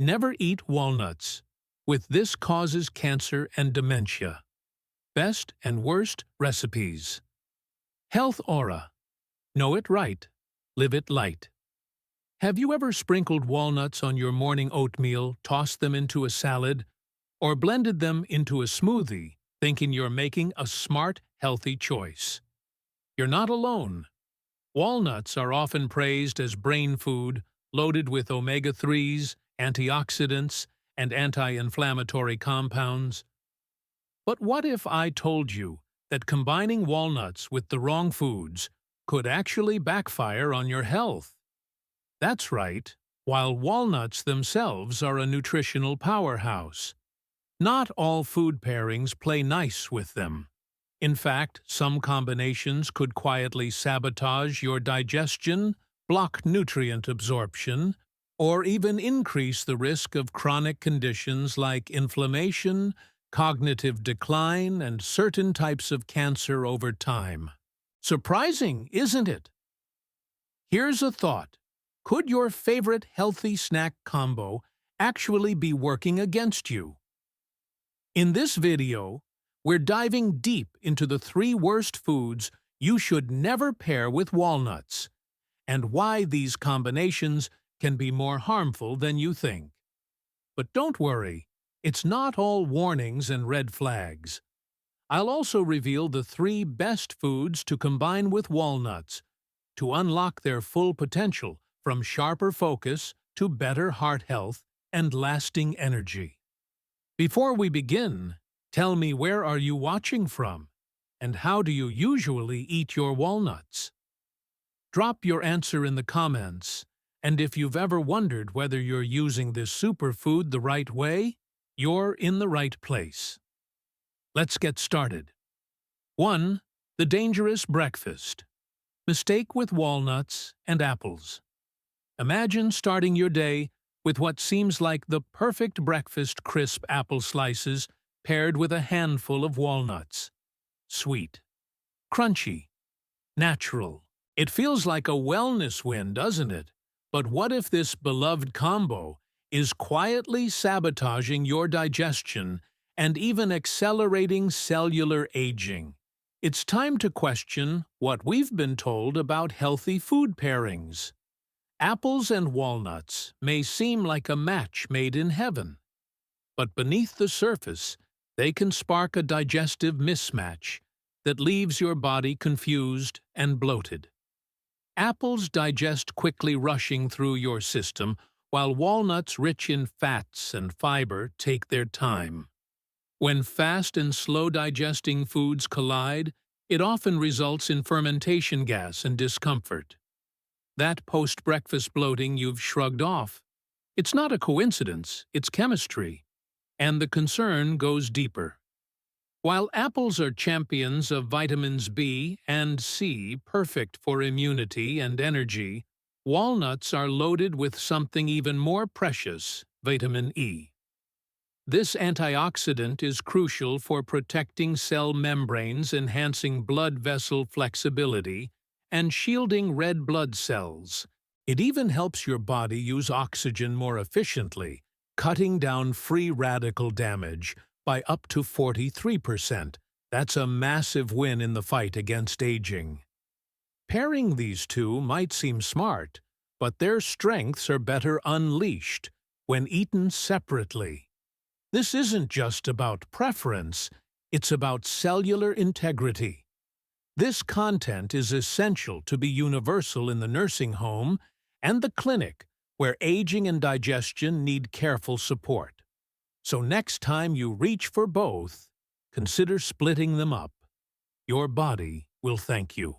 Never eat walnuts. With this causes cancer and dementia. Best and worst recipes. Health Aura. Know it right. Live it light. Have you ever sprinkled walnuts on your morning oatmeal, tossed them into a salad, or blended them into a smoothie, thinking you're making a smart, healthy choice? You're not alone. Walnuts are often praised as brain food, loaded with omega-3s, antioxidants, and anti-inflammatory compounds. But what if I told you that combining walnuts with the wrong foods could actually backfire on your health? That's right, while walnuts themselves are a nutritional powerhouse, not all food pairings play nice with them. In fact, some combinations could quietly sabotage your digestion, block nutrient absorption, or even increase the risk of chronic conditions like inflammation, cognitive decline, and certain types of cancer over time. Surprising, isn't it? Here's a thought. Could your favorite healthy snack combo actually be working against you? In this video, we're diving deep into the 3 worst foods you should never pair with walnuts, and why these combinations can be more harmful than you think. But don't worry, it's not all warnings and red flags. I'll also reveal the 3 best foods to combine with walnuts to unlock their full potential, from sharper focus to better heart health and lasting energy. Before we begin, tell me, where are you watching from, and how do you usually eat your walnuts? Drop your answer in the comments, and if you've ever wondered whether you're using this superfood the right way, you're in the right place. Let's get started. 1. The dangerous breakfast. Mistake with walnuts and apples. Imagine starting your day with what seems like the perfect breakfast: crisp apple slices paired with a handful of walnuts. Sweet, crunchy, natural. It feels like a wellness win, doesn't it? But what if this beloved combo is quietly sabotaging your digestion and even accelerating cellular aging? It's time to question what we've been told about healthy food pairings. Apples and walnuts may seem like a match made in heaven, but beneath the surface, they can spark a digestive mismatch that leaves your body confused and bloated. Apples digest quickly, rushing through your system, while walnuts, rich in fats and fiber, take their time. When fast and slow digesting foods collide, it often results in fermentation gas and discomfort. That post-breakfast bloating you've shrugged off. It's not a coincidence, it's chemistry. And the concern goes deeper. While apples are champions of vitamins B and C, perfect for immunity and energy, walnuts are loaded with something even more precious: vitamin E. This antioxidant is crucial for protecting cell membranes, enhancing blood vessel flexibility, and shielding red blood cells. It even helps your body use oxygen more efficiently, cutting down free radical damage by up to 43%. That's a massive win in the fight against aging. Pairing these two might seem smart, but their strengths are better unleashed when eaten separately. This isn't just about preference, it's about cellular integrity. This content is essential to be universal in the nursing home and the clinic, where aging and digestion need careful support. So next time you reach for both, consider splitting them up. Your body will thank you.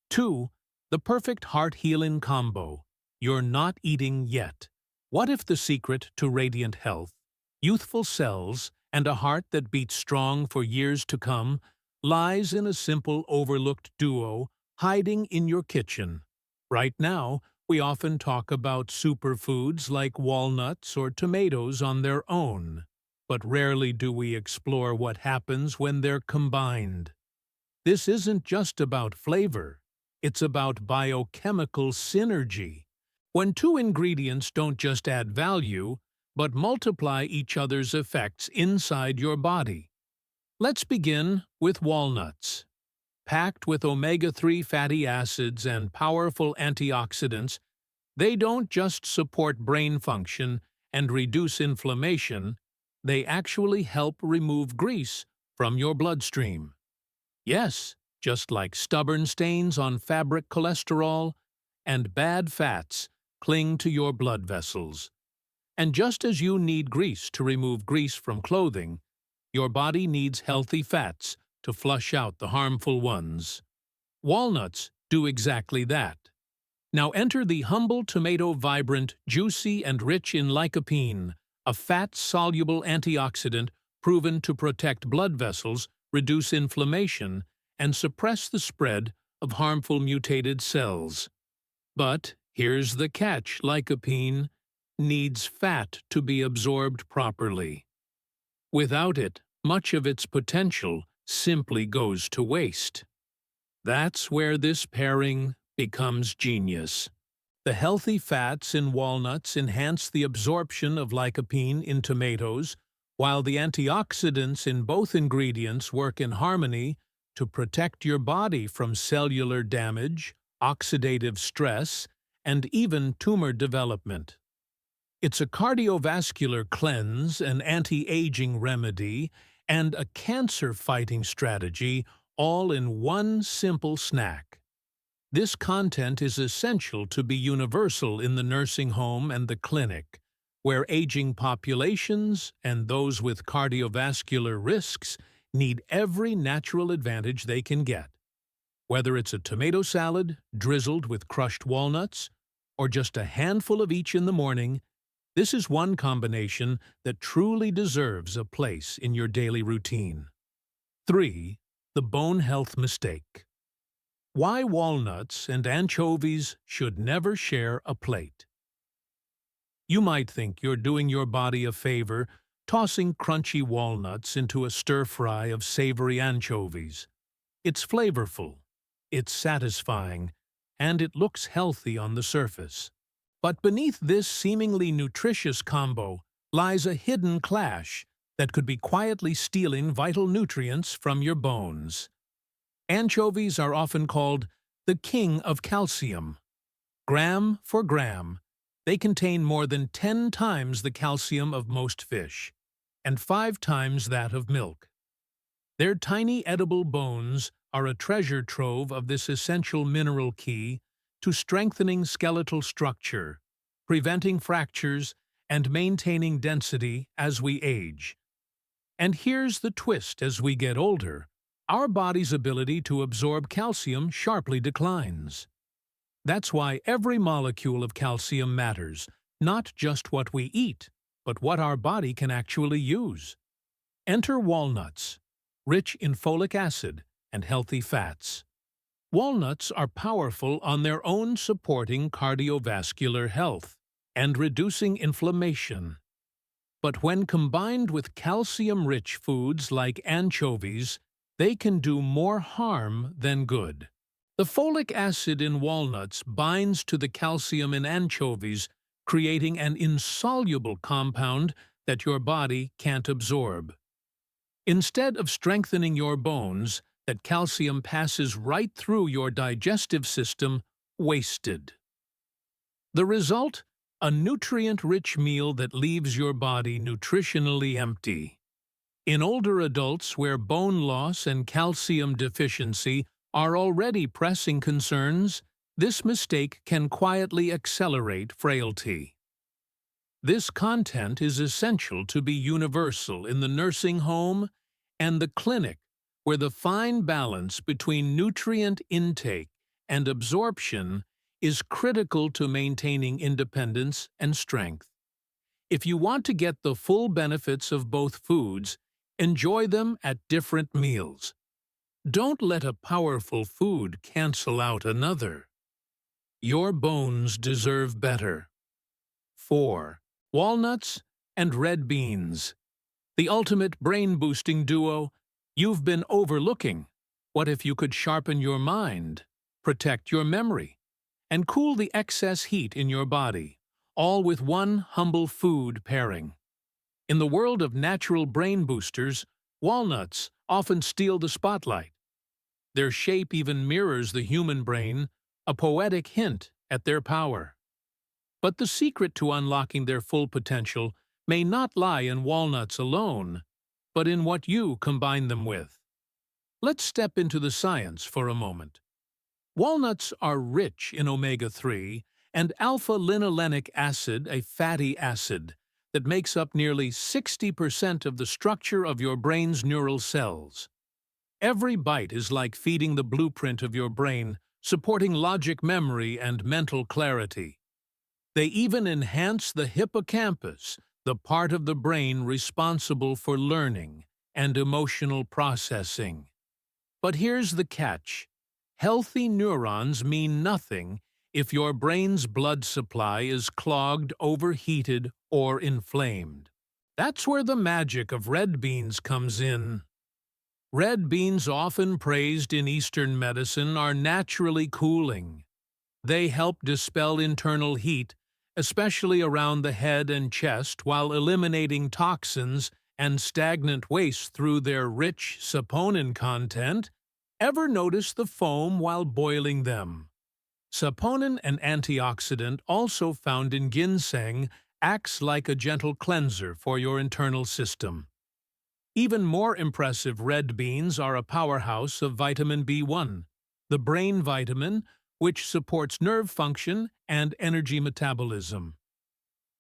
2. The perfect heart-healing combo. You're not eating yet. What if the secret to radiant health, youthful cells, and a heart that beats strong for years to come lies in a simple, overlooked duo hiding in your kitchen? Right now, we often talk about superfoods like walnuts or tomatoes on their own, but rarely do we explore what happens when they're combined. This isn't just about flavor, it's about biochemical synergy. When 2 ingredients don't just add value, but multiply each other's effects inside your body. Let's begin with walnuts. Packed with omega-3 fatty acids and powerful antioxidants, they don't just support brain function and reduce inflammation, they actually help remove grease from your bloodstream. Yes, just like stubborn stains on fabric cholesterol and bad fats cling to your blood vessels. And just as you need grease to remove grease from clothing, your body needs healthy fats to flush out the harmful ones. Walnuts do exactly that. Now enter the humble tomato vibrant, juicy, and rich in lycopene, a fat-soluble antioxidant proven to protect blood vessels, reduce inflammation, and suppress the spread of harmful mutated cells. But here's the catch: lycopene needs fat to be absorbed properly. Without it, much of its potential simply goes to waste. That's where this pairing becomes genius. The healthy fats in walnuts enhance the absorption of lycopene in tomatoes, while the antioxidants in both ingredients work in harmony to protect your body from cellular damage, oxidative stress, and even tumor development. It's a cardiovascular cleanse, an anti-aging remedy, and a cancer-fighting strategy, all in one simple snack. This content is essential to be universal in the nursing home and the clinic, where aging populations and those with cardiovascular risks need every natural advantage they can get. Whether it's a tomato salad drizzled with crushed walnuts, or just a handful of each in the morning, this is one combination that truly deserves a place in your daily routine. 3. The bone health mistake. Why walnuts and anchovies should never share a plate. You might think you're doing your body a favor tossing crunchy walnuts into a stir-fry of savory anchovies. It's flavorful, it's satisfying, and it looks healthy on the surface. But beneath this seemingly nutritious combo lies a hidden clash that could be quietly stealing vital nutrients from your bones. Anchovies are often called the king of calcium. Gram for gram, they contain more than 10 times the calcium of most fish, and 5 times that of milk. Their tiny edible bones are a treasure trove of this essential mineral key to strengthening skeletal structure, preventing fractures, and maintaining density as we age. And here's the twist: as we get older, our body's ability to absorb calcium sharply declines. That's why every molecule of calcium matters, not just what we eat, but what our body can actually use. Enter walnuts, rich in folic acid and healthy fats. Walnuts are powerful on their own, supporting cardiovascular health and reducing inflammation. But when combined with calcium-rich foods like anchovies, they can do more harm than good. The folic acid in walnuts binds to the calcium in anchovies, creating an insoluble compound that your body can't absorb. Instead of strengthening your bones, that calcium passes right through your digestive system, wasted. The result? A nutrient-rich meal that leaves your body nutritionally empty. In older adults where bone loss and calcium deficiency are already pressing concerns, this mistake can quietly accelerate frailty. This content is essential to be universal in the nursing home and the clinic, where the fine balance between nutrient intake and absorption is critical to maintaining independence and strength. If you want to get the full benefits of both foods, enjoy them at different meals. Don't let a powerful food cancel out another. Your bones deserve better. 4. Walnuts and red beans. The ultimate brain-boosting duo you've been overlooking. What if you could sharpen your mind, protect your memory, and cool the excess heat in your body, all with one humble food pairing. In the world of natural brain boosters, walnuts often steal the spotlight. Their shape even mirrors the human brain, a poetic hint at their power. But the secret to unlocking their full potential may not lie in walnuts alone, but in what you combine them with. Let's step into the science for a moment. Walnuts are rich in omega-3 and alpha-linolenic acid, a fatty acid that makes up nearly 60% of the structure of your brain's neural cells. Every bite is like feeding the blueprint of your brain, supporting logic, memory, and mental clarity. They even enhance the hippocampus, the part of the brain responsible for learning and emotional processing. But here's the catch. Healthy neurons mean nothing if your brain's blood supply is clogged, overheated, or inflamed. That's where the magic of red beans comes in. Red beans, often praised in Eastern medicine, are naturally cooling. They help dispel internal heat, especially around the head and chest, while eliminating toxins and stagnant waste through their rich saponin content. Ever notice the foam while boiling them? Saponin, an antioxidant also found in ginseng, acts like a gentle cleanser for your internal system. Even more impressive, red beans are a powerhouse of vitamin B1, the brain vitamin, which supports nerve function and energy metabolism.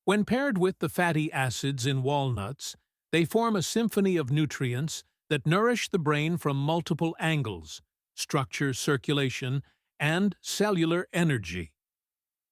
When paired with the fatty acids in walnuts, they form a symphony of nutrients that nourish the brain from multiple angles: structure, circulation, and cellular energy.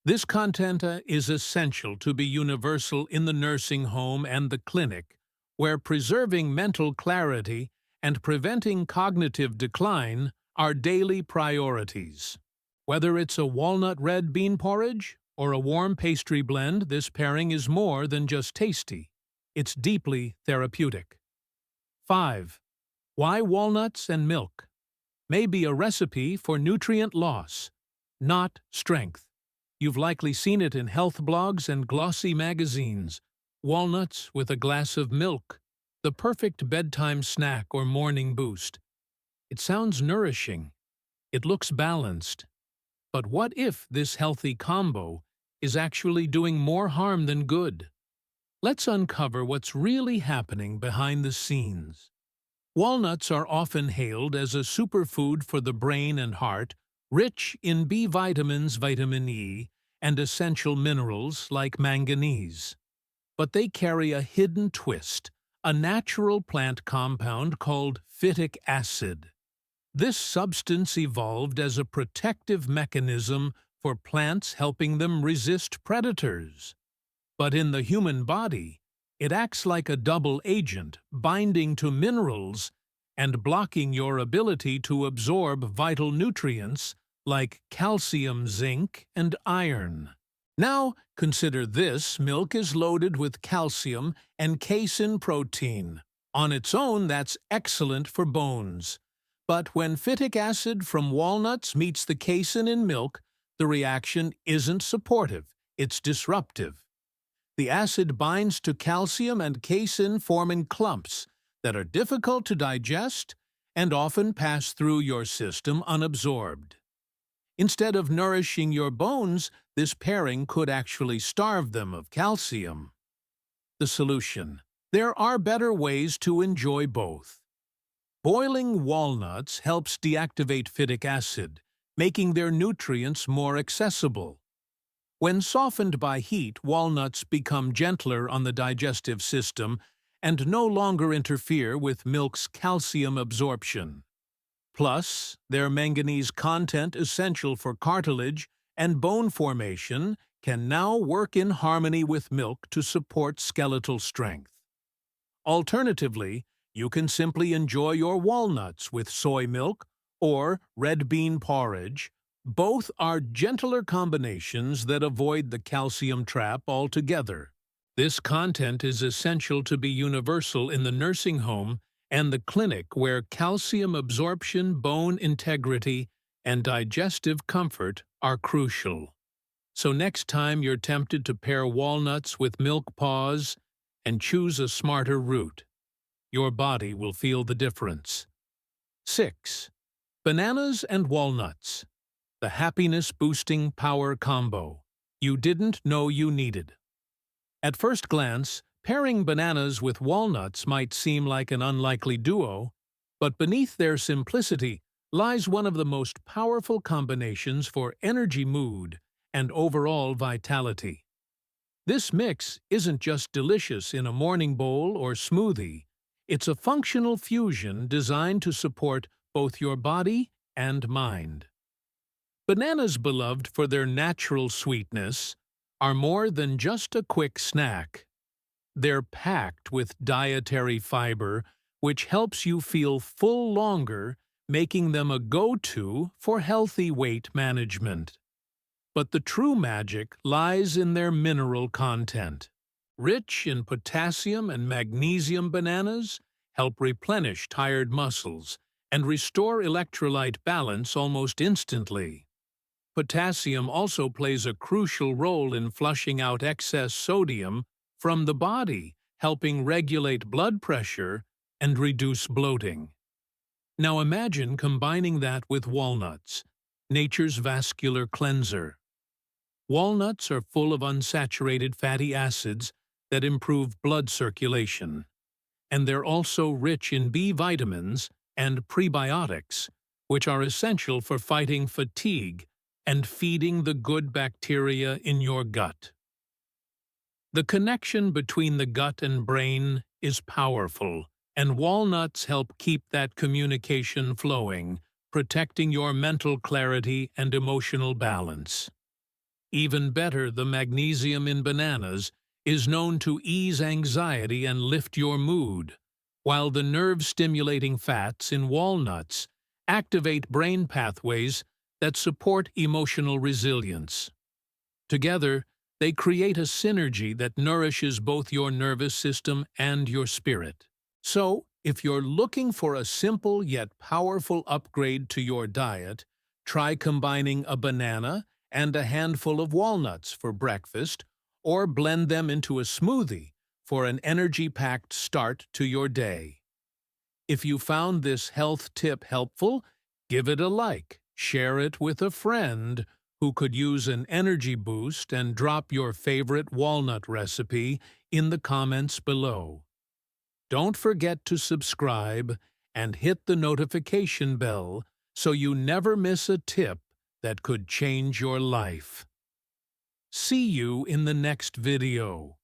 This content is essential to be universal in the nursing home and the clinic, where preserving mental clarity and preventing cognitive decline are daily priorities. Whether it's a walnut red bean porridge or a warm pastry blend, this pairing is more than just tasty. It's deeply therapeutic. 5. Why walnuts and milk? May be a recipe for nutrient loss, not strength. You've likely seen it in health blogs and glossy magazines. Walnuts with a glass of milk, the perfect bedtime snack or morning boost. It sounds nourishing. It looks balanced. But what if this healthy combo is actually doing more harm than good? Let's uncover what's really happening behind the scenes. Walnuts are often hailed as a superfood for the brain and heart, rich in B vitamins, vitamin E, and essential minerals like manganese. But they carry a hidden twist, a natural plant compound called phytic acid. This substance evolved as a protective mechanism for plants, helping them resist predators. But in the human body, it acts like a double agent, binding to minerals and blocking your ability to absorb vital nutrients like calcium, zinc, and iron. Now, consider this: milk is loaded with calcium and casein protein. On its own, that's excellent for bones. But when phytic acid from walnuts meets the casein in milk, the reaction isn't supportive, it's disruptive. The acid binds to calcium and casein, forming clumps that are difficult to digest and often pass through your system unabsorbed. Instead of nourishing your bones, this pairing could actually starve them of calcium. The solution: there are better ways to enjoy both. Boiling walnuts helps deactivate phytic acid, making their nutrients more accessible. When softened by heat, walnuts become gentler on the digestive system and no longer interfere with milk's calcium absorption. Plus, their manganese content, essential for cartilage and bone formation, can now work in harmony with milk to support skeletal strength. Alternatively, you can simply enjoy your walnuts with soy milk or red bean porridge. Both are gentler combinations that avoid the calcium trap altogether. This content is essential to be universal in the nursing home and the clinic, where calcium absorption, bone integrity, and digestive comfort are crucial. So next time you're tempted to pair walnuts with milk, pause and choose a smarter route. Your body will feel the difference. 6. Bananas and walnuts. The happiness-boosting power combo you didn't know you needed. At first glance, pairing bananas with walnuts might seem like an unlikely duo, but beneath their simplicity lies one of the most powerful combinations for energy, mood, and overall vitality. This mix isn't just delicious in a morning bowl or smoothie, it's a functional fusion designed to support both your body and mind. Bananas, beloved for their natural sweetness, are more than just a quick snack. They're packed with dietary fiber, which helps you feel full longer, making them a go-to for healthy weight management. But the true magic lies in their mineral content. Rich in potassium and magnesium, bananas help replenish tired muscles and restore electrolyte balance almost instantly. Potassium also plays a crucial role in flushing out excess sodium from the body, helping regulate blood pressure and reduce bloating. Now imagine combining that with walnuts, nature's vascular cleanser. Walnuts are full of unsaturated fatty acids that improve blood circulation, and they're also rich in B vitamins and prebiotics, which are essential for fighting fatigue and feeding the good bacteria in your gut. The connection between the gut and brain is powerful, and walnuts help keep that communication flowing, protecting your mental clarity and emotional balance. Even better, the magnesium in bananas is known to ease anxiety and lift your mood, while the nerve-stimulating fats in walnuts activate brain pathways that support emotional resilience. Together, they create a synergy that nourishes both your nervous system and your spirit. So, if you're looking for a simple yet powerful upgrade to your diet, try combining a banana and a handful of walnuts for breakfast, or blend them into a smoothie for an energy-packed start to your day. If you found this health tip helpful, give it a like, share it with a friend who could use an energy boost, and drop your favorite walnut recipe in the comments below. Don't forget to subscribe and hit the notification bell so you never miss a tip that could change your life. See you in the next video.